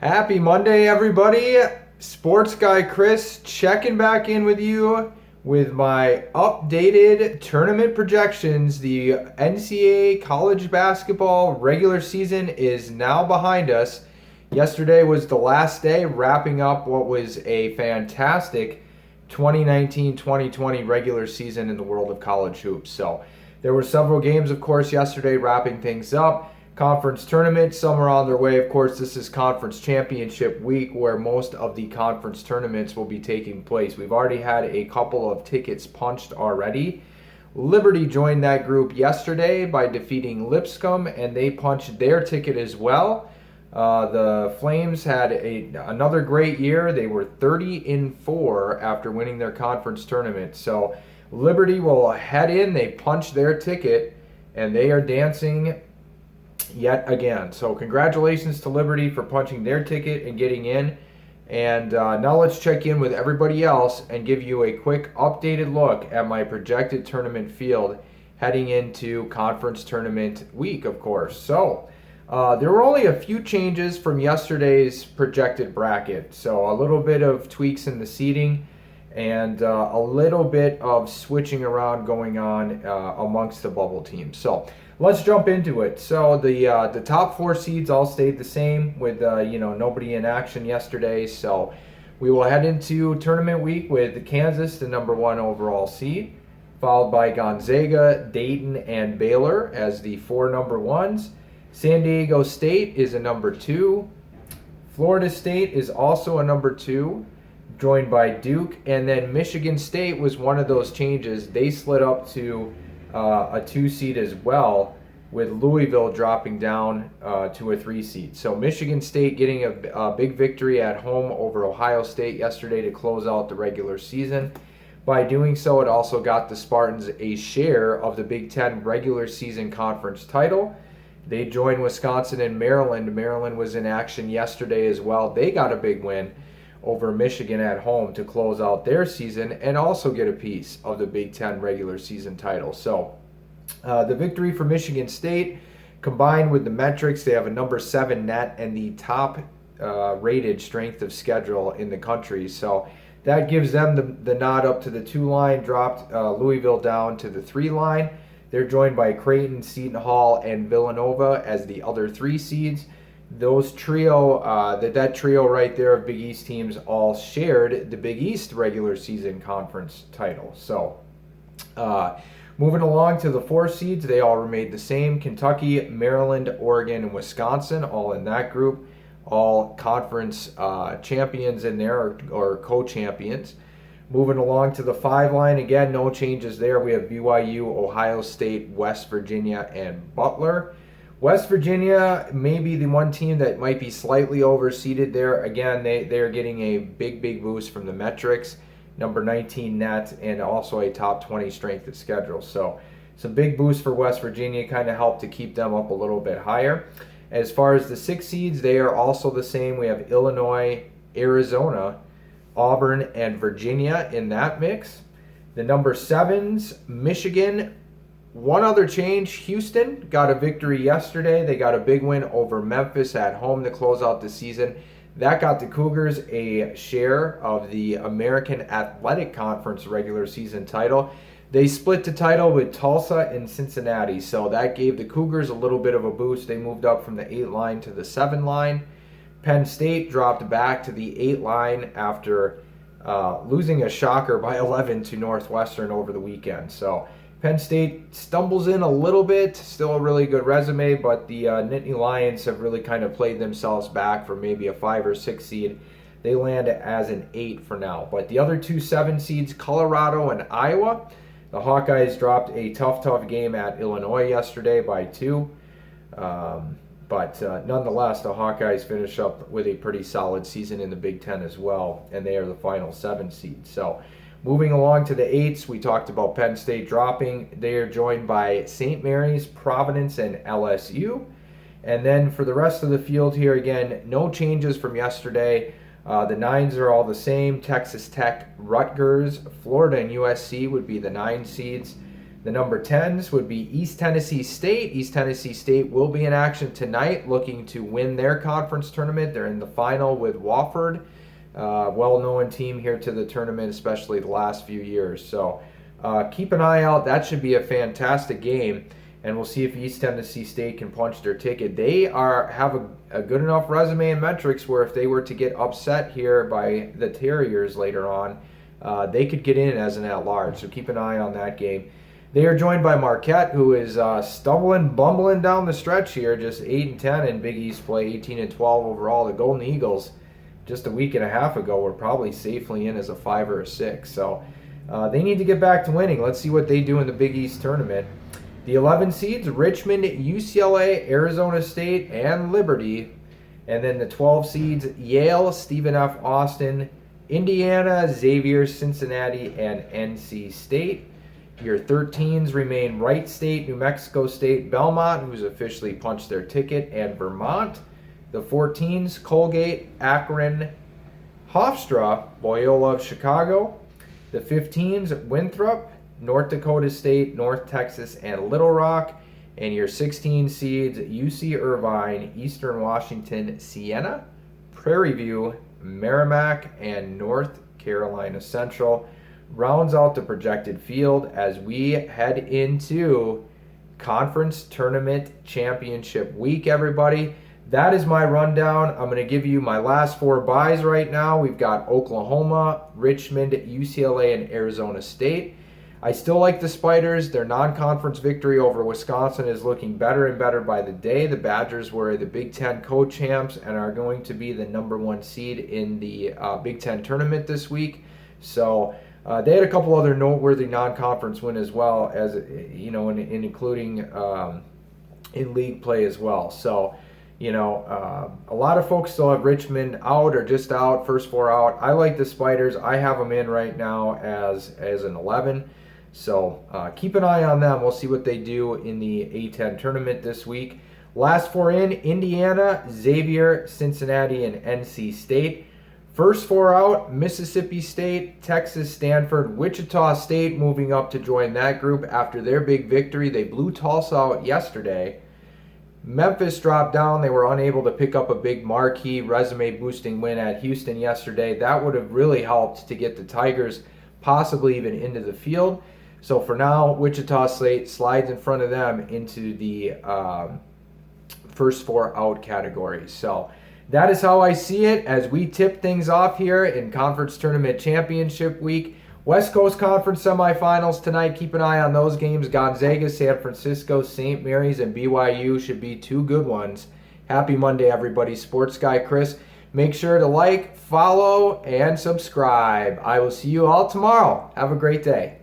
Happy Monday, everybody. Sports guy Chris checking back in with you with my updated tournament projections. The NCAA college basketball regular season is now behind us. Yesterday was the last day, wrapping up what was a fantastic 2019-2020 regular season in the world of college hoops. So there were several games, of course, yesterday wrapping things up. Conference tournament, some are on their way. Of course, this is conference championship week where most of the conference tournaments will be taking place. We've already had a couple of tickets punched already. Liberty joined that group yesterday by defeating Lipscomb, and they punched their ticket as well. The Flames had another great year. They were 30-4 after winning their conference tournament. So Liberty will head in. They punched their ticket, and they are dancing yet again. So congratulations to Liberty for punching their ticket and getting in. And now let's check in with everybody else and give you a quick updated look at my projected tournament field heading into conference tournament week, of course. So there were only a few changes from yesterday's projected bracket. So a little bit of tweaks in the seating and a little bit of switching around going on amongst the bubble teams. So let's jump into it. So the top four seeds all stayed the same with nobody in action yesterday. So we will head into tournament week with Kansas, the number one overall seed, followed by Gonzaga, Dayton, and Baylor as the four number ones. San Diego State is a number two. Florida State is also a number two, joined by Duke, and then Michigan State was one of those changes. They slid up to a 2 seed as well, with Louisville dropping down to a 3 seed. So Michigan State getting a big victory at home over Ohio State yesterday to close out the regular season. By doing so, it also got the Spartans a share of the Big Ten regular season conference title. They joined Wisconsin and Maryland. Maryland was in action yesterday as well. They got a big win over Michigan at home to close out their season and also get a piece of the Big Ten regular season title. So the victory for Michigan State, combined with the metrics, they have a number 7 net and the top rated strength of schedule in the country. So that gives them the nod up to the 2 line, dropped Louisville down to the 3 line. They're joined by Creighton, Seton Hall, and Villanova as the other 3 seeds. Those that trio right there of Big East teams all shared the Big East regular season conference title. So moving along to the 4 seeds, they all remained the same. Kentucky, Maryland, Oregon, and Wisconsin, all in that group. All conference champions in there, or co-champions. Moving along to the 5 line, again, no changes there. We have BYU, Ohio State, West Virginia, and Butler. West Virginia may be the one team that might be slightly overseeded there. Again, they're getting a big boost from the metrics, number 19 net, and also a top 20 strength of schedule. So some big boost for West Virginia, kind of helped to keep them up a little bit higher. As far as the 6 seeds, they are also the same. We have Illinois, Arizona, Auburn, and Virginia in that mix. The number 7s, Michigan. One other change, Houston got a victory yesterday. They got a big win over Memphis at home to close out the season. That got the Cougars a share of the American Athletic Conference regular season title. They split the title with Tulsa and Cincinnati, so that gave the Cougars a little bit of a boost. They moved up from the 8 line to the 7 line. Penn State dropped back to the 8 line after losing a shocker by 11 to Northwestern over the weekend. So Penn State stumbles in a little bit, still a really good resume, but the Nittany Lions have really kind of played themselves back for maybe a 5 or 6 seed. They land as an 8 for now. But the other 2 7 seeds, Colorado and Iowa, the Hawkeyes dropped a tough game at Illinois yesterday by 2. But nonetheless, the Hawkeyes finish up with a pretty solid season in the Big Ten as well, and they are the final 7 seed. So moving along to the 8s, we talked about Penn State dropping. They are joined by St. Mary's, Providence, and LSU. And then for the rest of the field here, again, no changes from yesterday. The 9s are all the same. Texas Tech, Rutgers, Florida, and USC would be the 9 seeds. The number 10s would be East Tennessee State. East Tennessee State will be in action tonight, looking to win their conference tournament. They're in the final with Wofford, well-known team here to the tournament, especially the last few years. So keep an eye out. That should be a fantastic game, and we'll see if East Tennessee State can punch their ticket. They have a good enough resume and metrics where if they were to get upset here by the Terriers later on, they could get in as an at-large. So keep an eye on that game. They are joined by Marquette, who is bumbling down the stretch here, just 8-10 in Big East play, 18-12 overall. The Golden Eagles, just a week and a half ago, were probably safely in as a 5 or a 6. So they need to get back to winning. Let's see what they do in the Big East tournament. The 11 seeds, Richmond, UCLA, Arizona State, and Liberty. And then the 12 seeds, Yale, Stephen F. Austin, Indiana, Xavier, Cincinnati, and NC State. Your 13s remain Wright State, New Mexico State, Belmont, who's officially punched their ticket, and Vermont. The 14s, Colgate, Akron, Hofstra, Loyola of Chicago. The 15s, Winthrop, North Dakota State, North Texas, and Little Rock. And your 16 seeds, UC Irvine, Eastern Washington, Siena, Prairie View, Merrimack, and North Carolina Central. Rounds out the projected field as we head into Conference Tournament Championship Week, everybody. That is my rundown. I'm going to give you my last 4 buys right now. We've got Oklahoma, Richmond, UCLA, and Arizona State. I still like the Spiders. Their non-conference victory over Wisconsin is looking better and better by the day. The Badgers were the Big Ten co-champs and are going to be the number 1 seed in the Big Ten tournament this week. So they had a couple other noteworthy non-conference wins as well, as including in league play as well. So, a lot of folks still have Richmond out or just out, first 4 out. I like the Spiders. I have them in right now as an 11. So keep an eye on them. We'll see what they do in the A10 tournament this week. Last 4 in, Indiana, Xavier, Cincinnati, and NC State. First 4 out, Mississippi State, Texas, Stanford, Wichita State moving up to join that group after their big victory. They blew Tulsa out yesterday. Memphis dropped down. They were unable to pick up a big marquee resume-boosting win at Houston yesterday. That would have really helped to get the Tigers possibly even into the field. So for now, Wichita State slides in front of them into the first 4 out category. So that is how I see it as we tip things off here in Conference Tournament Championship Week. West Coast Conference semifinals tonight. Keep an eye on those games. Gonzaga, San Francisco, St. Mary's, and BYU should be 2 good ones. Happy Monday, everybody. Sports Guy Chris. Make sure to like, follow, and subscribe. I will see you all tomorrow. Have a great day.